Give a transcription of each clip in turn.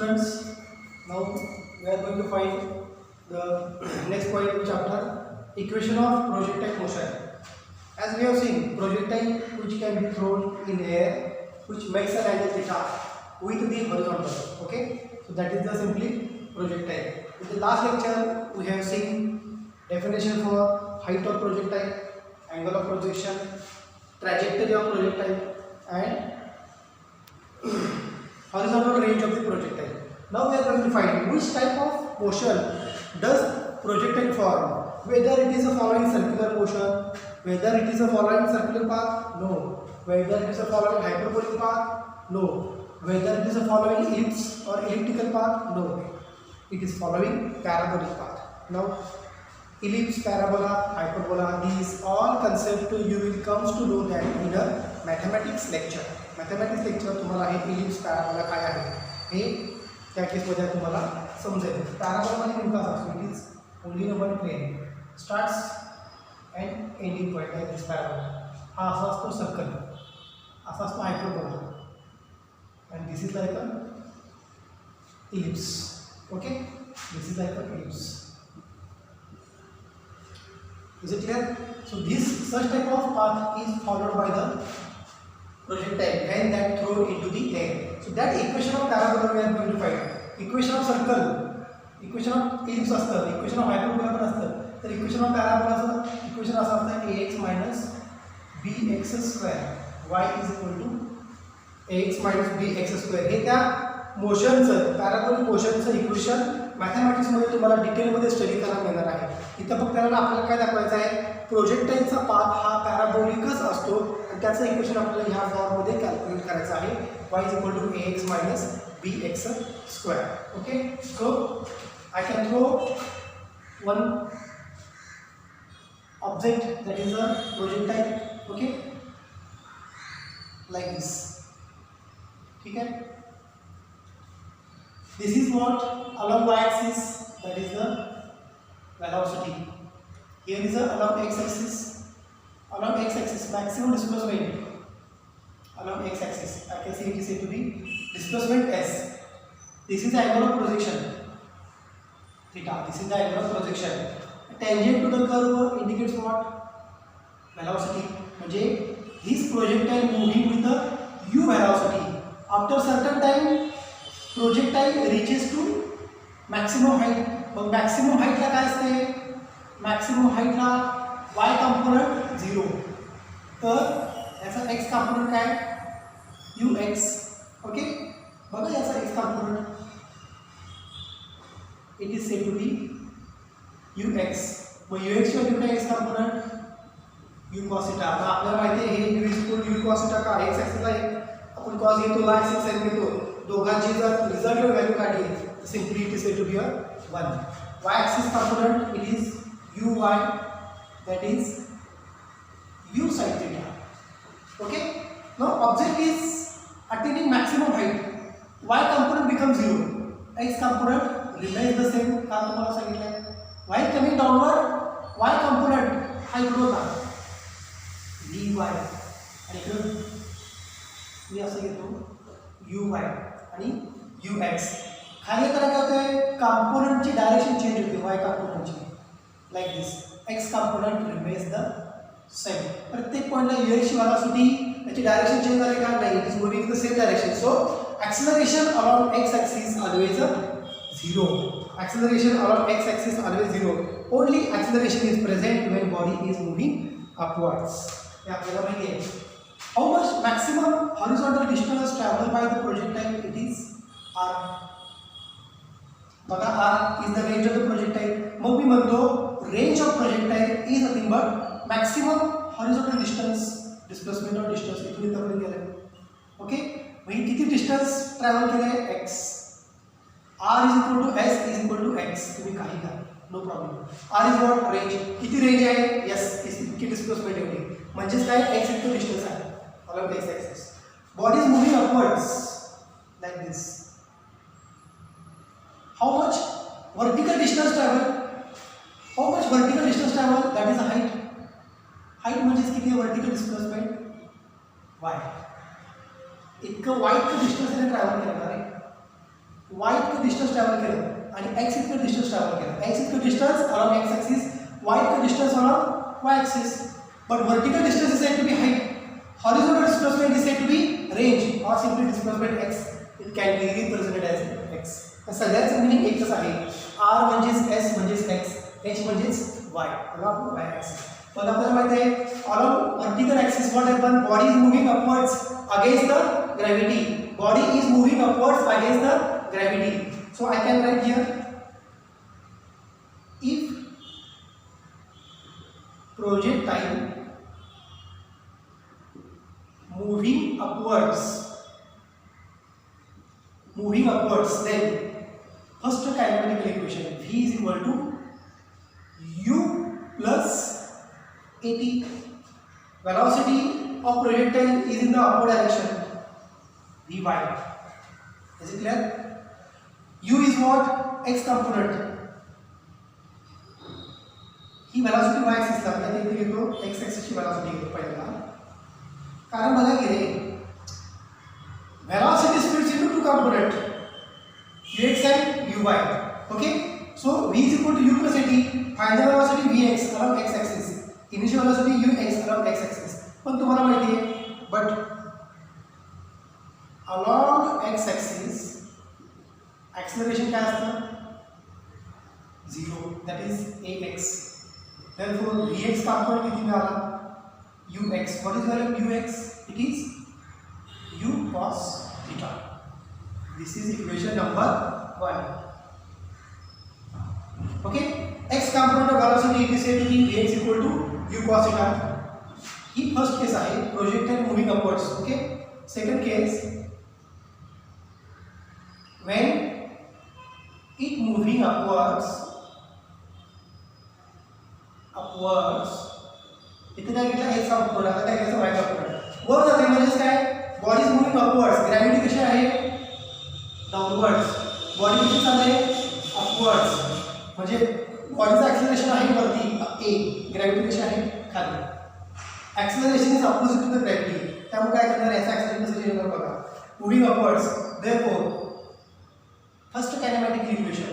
students, now we are going to find the next point of chapter, equation of projectile motion. As we have seen, projectile which can be thrown in air, which makes an angle theta with the horizontal. Okay, so that is the simply projectile. In the last lecture, we have seen definition for height of projectile, angle of projection, trajectory of projectile, and horizontal range of the projectile. Now we are going to find which type of motion does projectile form. Whether it is a following circular motion, whether it is a following circular path, no. Whether it is a following hyperbolic path, no. Whether it is a following ellipse or elliptical path, no. It is following parabolic path. Now, ellipse, parabola, hyperbola, these all concepts you will comes to know that in a mathematics lecture. Mathematics lecture तुम्हाला हे ellipse, parabola काय आहे हे त्या केसमध्ये तुम्हाला समजेल. Parabola मध्ये नेमका असतो it is only in one plane, starts and ending point like this parabola. हा असा असतो सर्कल, असा असतो hyperbola, and this is like a ellipse. Okay, this is like a ellipse. Is it clear? So this such type of path is followed by the projectile when that thrown into the air. So that equation of parabola we are going to find. Equation of circle, equation of ellipse असतं, equation of hyperbola पण असतं. तर equation of parabola चं equation असं असतं ax minus bx square y is equal to ax minus bx square. हे त्या मोशनचं parabolic मोशनचं equation मॅथमॅटिक्समध्ये तुम्हाला डिटेलमध्ये स्टडी करायला मिळणार आहे. इथं फक्त आपल्याला काय दाखवायचं आहे, प्रोजेक्टाईलचा पाथ हा पॅराबोलिकच असतो आणि त्याचं इक्वेशन आपल्याला ह्या फॉर्ममध्ये कॅल्क्युलेट करायचं आहे. y is equal to ax minus bx square. Okay, so I can throw one object that is a projectile. Okay, like this. ठीक है, this is what along y-axis, that is the velocity. Here is a along x-axis. Along x-axis maximum displacement. Along x-axis I can say it is said to be displacement s. This is the angle of projection theta. This is the angle of projection. Tangent to the curve indicates what? Velocity. म्हणजे this projectile moving with the u velocity. After certain time projectile reaches to maximum height. Mug maximum height ला काय असते? maximum height ला y component 0. तर याचा x component काय? ux. Okay, बघा याचा x component it is said to be ux. Mug ux ची value काय? x component u cos theta. आता आपल्याला माहिती आहे हे u is equal to u cos theta का x axis ला आपण cos घेतो, y axis sin घेतो. दोघांची जर रिझल्ट व्हॅल्यू काढली तर simply it is said to be 1. y axis component it is uy, that is u sin theta. Okay, now object is attaining maximum height, y component becomes 0, x component remains the same. का तुम्हाला सांगितलं while coming downward y component हा इकडे होता dy आणि इकडे मी असं घेतो uy आणि ux. खाली तर काय होते, कंपोनेंटची डायरेक्शन चेंज होते y कंपोनेंटची, like this. x component remains the same. प्रत्येक पॉइंटला ux ची वेलोसिटी याची डायरेक्शन चेंज झाली का? नाही, it is moving in the same direction. So acceleration along x axis always 0. Acceleration along x axis always 0. Only acceleration is present when body is moving upwards. हे आपल्याला माहिती आहे. How much maximum horizontal distance traveled by the projectile? It is r. बघा r is the range of the projectile. मग मी म्हणतो range of projectile is nothing but maximum horizontal distance, displacement or distance. इथून इथपर्यंत गेलं. Okay, म्हणजे किती distance travel केलंय? x. r is equal to s is equal to x. तुम्ही काही घ्या, no problem. r is what? Range. किती रेंज आहे? s इतकी डिस्प्लेसमेंट एवढी. म्हणजेच काय? x इतकं डिस्टन्स आहे along the x-axis. Body is moving upwards like this. How much vertical distance travel? How much vertical distance travel? That is the height. Height म्हणजेच किती vertical displacement? y. इतकं y चं distance travel केलं आहे. y इतकं distance travel केलं आणि x इतकं डिस्टन्स ट्रॅव्हल केलं. x इतकं distance along x axis, y इतकं distance along y axis. But vertical distance is said to be height. Horizontal displacement is said to be range or simply displacement x. It can be represented as x. तर सगळ्याचं meaning एकच आहे. r म्हणजेच s म्हणजेच x, h म्हणजेच y along y axis. पण आपल्याला माहिती आहे along vertical axis what happen, body is moving upwards against the gravity. Body is moving upwards against the gravity. So I can write here, if projectile moving upwards, then first kinematical equation v is equal to u plus at. Velocity of projectile is in the upward direction, vy. Is it clear? u is what? X component. He velocity y axis ला आपण इथे घेतो, x axis ची velocity घेतो पहिल्यांदा. कारण बघा की रे velocity splits into two component, ux and uy. Okay, so v is equal to u plus at. Final velocity vx along x axis, initial velocity ux along x axis. पण तुम्हाला माहिती आहे but along x axis acceleration काय असतं 0, that is ax. Therefore vx component किती मिळाला ux. What is value of ux? It is u cos theta. This is equation number 1. Okay, x component of velocity is said to be vx equal to u cos theta. He first case आहे projectile moving upwards. Okay, second case when it moving upwards, इथे काय घेतलं x component, आता काय घ्यायचं y component. वर जाते म्हणजे काय, body is moving upwards, gravity कशी आहे डाऊनवर्ड्स, बॉडी कशी चालते अपवर्ड्स, म्हणजे बॉडीचं ॲक्सेलरेशन आहे वरती a, ग्रॅव्हिटी कशी आहे खाली. Acceleration is opposite to the gravity, त्यामुळे काय करणार याचं ॲक्सेलरेशन कसं चेंज करणार बघा, moving upwards. Therefore first kinematic equation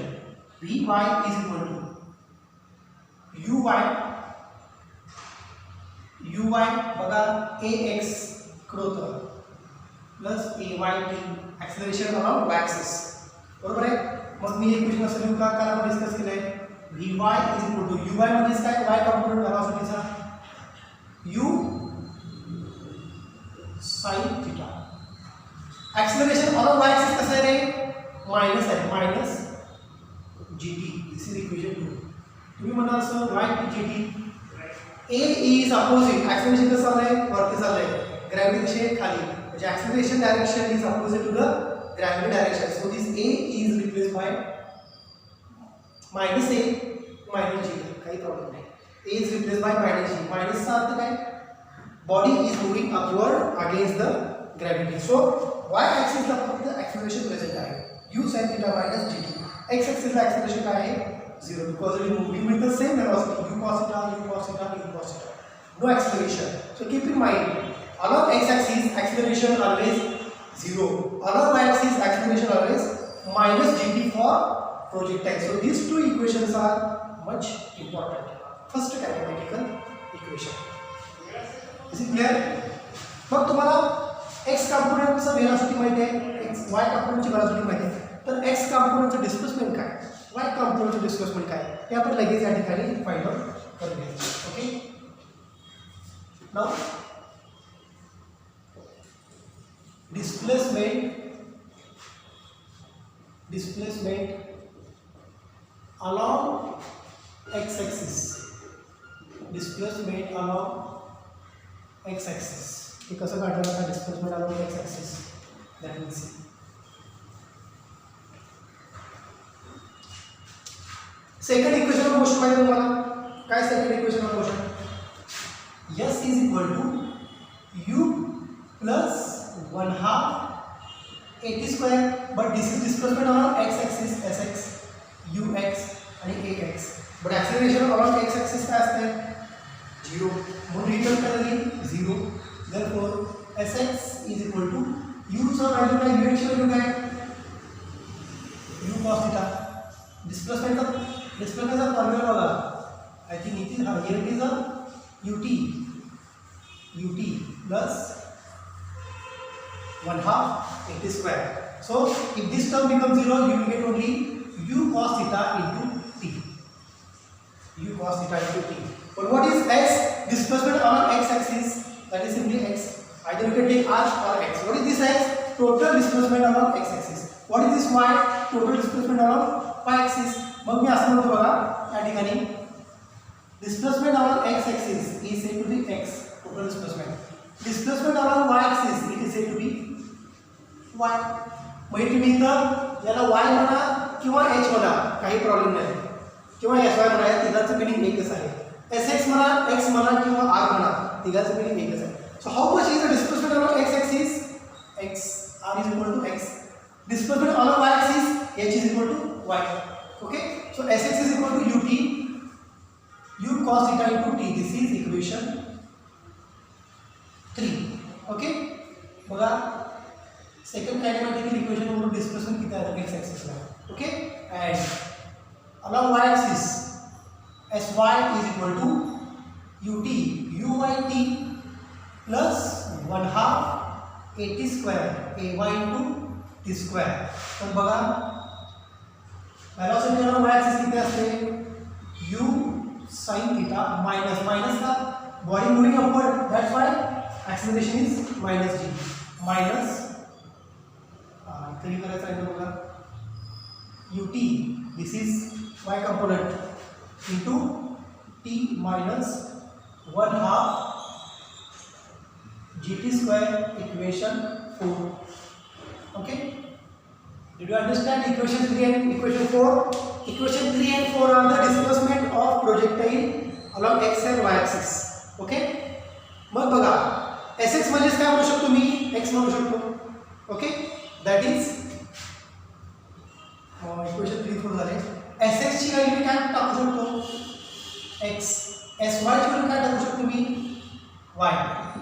vy is equal to uy बघा ax कडे plus ayt acceleration along y axis. बरोबर आहे. मग मी एक क्वेश्चन असं लिहू का, काल आपण डिस्कस केलंय vy is equal to uy म्हणजे काय, y कंपोनेंट वेलोसिटीचा u sin theta. Acceleration along y axis कसं आहे रे, माइनस आहे, minus gt. This is equation 2. तुम्ही म्हणाल sir y gt, a is opposite, acceleration कसं चाललंय वरती चाललंय, ग्रॅव्हिटी कशी आहे खाली, म्हणजे acceleration direction is opposite to the gravity direction. So this a is replaced by minus a minus g. काही प्रॉब्लेम नाही. a is replaced by minus g. Minus चा अर्थ काय, body is moving upward against the gravity. So y axis ला फक्त acceleration present आहे u sin theta minus gt. x axis ला acceleration काय आहे 0, because it is moving with the same velocity u cos theta, u cos theta, u cos theta. No acceleration. So keep in mind, along x axis acceleration always 0, along y axis acceleration always minus gt for projectile. So these two equations are much important. First mathematical equation. Is it clear? मग तुम्हाला x componentचं velocity माहिती आहे, y componentची velocity माहिती आहे, तर x componentचं displacement काय, y componentचं displacement काय, हे आपण लगेच या ठिकाणी फाइंड आउट करूया. Okay, now displacement along x axis, displacement along x axis. हे कसं काढलं का, displacement along x axis, that will see. Second equation of motion माहिती तुम्हाला काय, second equation of motion s is equal to u plus 1/2 at square, but this is displacement along x axis, sx, ux आणि ax, but acceleration along x axis काय असते 0, म्हणून return करायला 0. therefore sx is equal to u चा value काय, ux ची value काय u cos theta. डिस्प्लेसमेंटचा formula बघा. I think it is here it is a ut plus 1/2 it is square. So if this term becomes 0, you will get only u cos theta into t. U cos theta into t. But what is x? Displacement along x axis, that is simply x. Either you can take r or x. What is this x? Total displacement along x axis. What is this y? Total displacement along y axis. मग मी असं म्हणतो बघा या ठिकाणी displacement along x axis is said to be x, total displacement. Displacement along y axis it is said to be y. मग तुम्ही इथं याला y म्हणा किंवा h म्हणा, काही प्रॉब्लेम नाही, किंवा sy म्हणा, या तिघांचं मीनिंग एकच आहे. sx म्हणा, x म्हणा किंवा r म्हणा, तिघांचं मीनिंग एकच आहे. So how much is the displacement along x axis? x, r is equal to x. Displacement along y axis, h is equal to y. Okay, so sx is equal to ut u cos theta into t. This is equation 3. Okay, बघा second kinematical equation वरून displacement किती आहे x axis ला. Okay, and along y axis sy is equal to ut uyt plus 1/2 at square ay into t square. तर बघा velocity along y axis किती असते? u sin theta minus का body moving upward, that's why acceleration is minus g minus तरी करायचं आहे बघा ut, this is y component into t minus 1/2 gt square, equation 4. Okay, did you understand equation 3 and equation 4? Equation 3 and 4 are the displacement of projectile along x and y axis. Okay, मग बघा sx म्हणजेच काय म्हणू शकतो मी? x म्हणू शकतो. Okay, that is equation 3 थोडं झाले. sx ची व्हॅल्यू मी काय टाकू शकतो? x. sy ची व्हॅल्यू काय टाकू शकतो मी? y.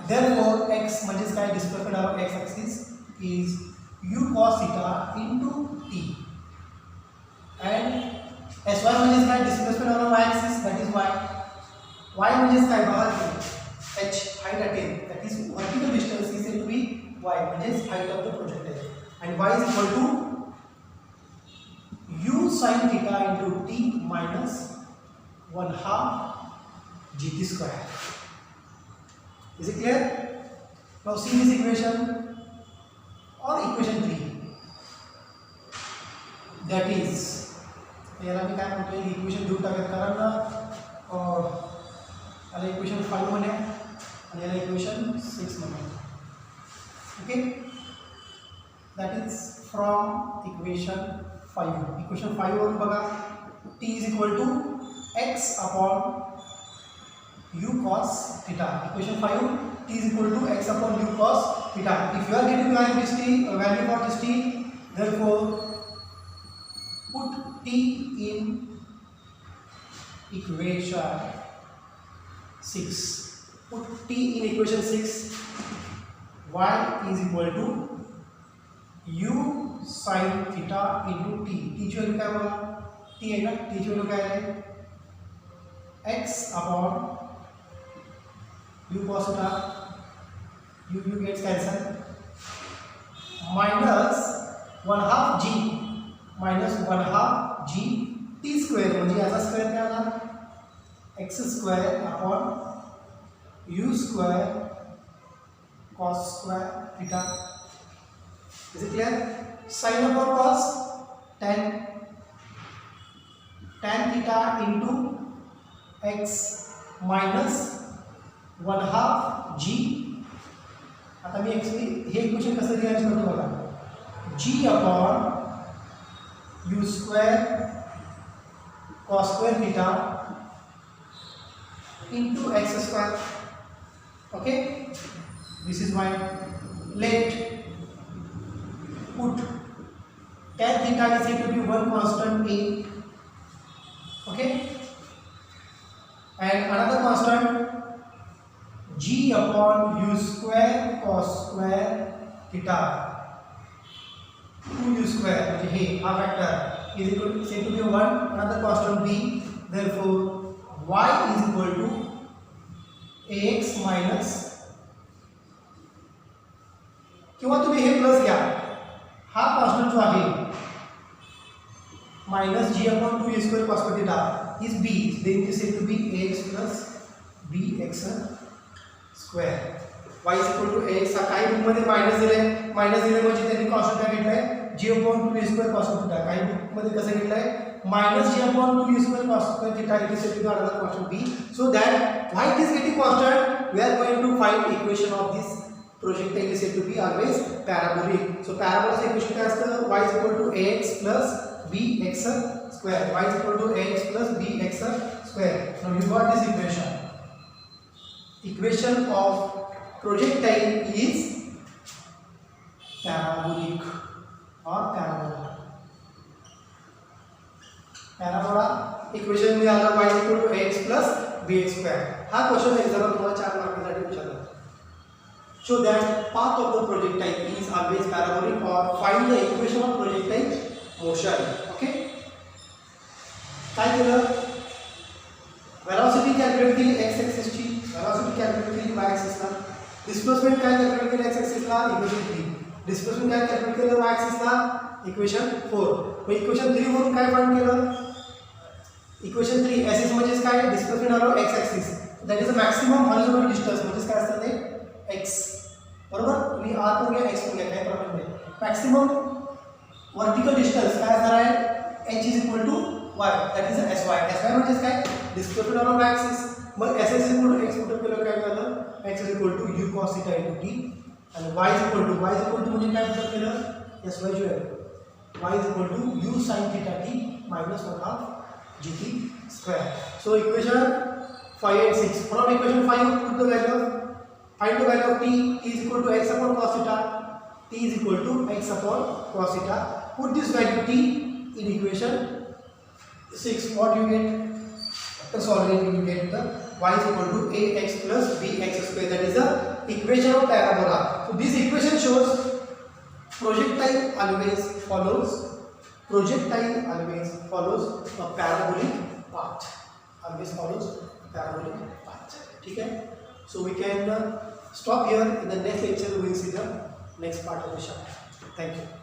therefore x म्हणजेच काय? Displacement along x axis is u cos theta into t, and sy म्हणजेच काय? Displacement along y axis, that is y. y म्हणजेच काय? बघा h, height attained, that is vertical distance is said to be y, म्हणजेच height of the projectile, and y is equal to u sin theta into t minus 1/2 gt square. Is it clear? Now see this equation or equation 3, that is याला मी काय म्हणतो, equation देऊ टाकत, कारण याला equation 5 म्हणूया आणि याला इक्वेशन 6 म्हणूया. Okay, that is from equation 5. Equation 5 वरून बघा t is equal to x upon u cos theta. Equation 5, t is equal to x upon u cos theta. If you are getting value for this t, therefore put t in equation 6. Put t in equation 6. Y is equal to u sin theta into t. t ची value काय बघा? t आहे ना, t ची value काय आहे? x upon u cos theta, u gets cancelled, minus 1/2 g minus 1/2 g t square, म्हणजे याचा स्क्वेअर काय आला? x square upon u square cos square theta. Is it clear? Sin upon cos, tan theta into x minus 1/2 g. आता मी हे equation कसं rearrange करतो बघा, g upon u square cos square theta into x square. Okay, this is my let put tan theta is equal to one constant a. Okay, and another constant g upon u square cos square theta 2u square म्हणजे हे हा factor is equal set to be 1 another constant b therefore y is equal to ax minus किंवा तुम्ही हे plus घ्या हा constant जो आहे minus g upon 2 square cos theta is b then this is to be ax plus bx square y is equal to ax हा काही book मध्ये minus दिले म्हणजे त्यांनी कॉन्स्टंट काय घेतलाय g upon 2 square cos theta काही बुक मध्ये कसं घेतलाय minus g upon 2 square cos theta it is said to be another constant b so that why it is getting constant we are going to find equation of this projectile is said to be always parabolic so parabola equation काय असतं y is equal to ax plus bx square y is equal to ax plus bx square now you got this equation of projectile is parabolic or parabola equation मिळाला y is equal to ax plus bx square हा question exam तुम्हाला 4 मार्कांसाठी विचारला show that path of the projectile is always parabolic or find the equation of projectile motion okay काय केलं velocity calculate केली x axis ची velocity calculate केली y axis ला displacement काय calculate केली x axis ला equation 3 displacement काय calculate केलं y axis ला equation 4 मग equation 3 वरून काय फाइंड केलं इक्वेशन 3 SS म्हणजे काय displacement along x axis that is the maximum horizontal distance म्हणजे काय असतं ते x बरोबर तुम्ही r पण घ्या x पण घ्या काय प्रॉब्लेम नाही मॅक्सिमम वर्टिकल डिस्टन्स काय असणार आहे h is equal to y that is sy sy म्हणजे काय डिस्प्लेसमेंट ऑन एक्सिस मग ss is equal to x put केलं काय झालं x is equal to u cos θ * t आणि y इज इक्वल टू म्हणजे काय पुट केलं sy जो आहे y is equal to u sin θ t -1/2 gt square so equation 5 and 6 from equation 5 put the value find the value of t is equal to x upon cos theta t is equal to x upon cos theta put this value t in equation 6 what you get after solving you get the y is equal to ax plus bx square that is the equation of parabola so this equation shows projectile always follows a parabolic path ठीक है so we can stop here in the next lecture we will see the next part of the chapter thank you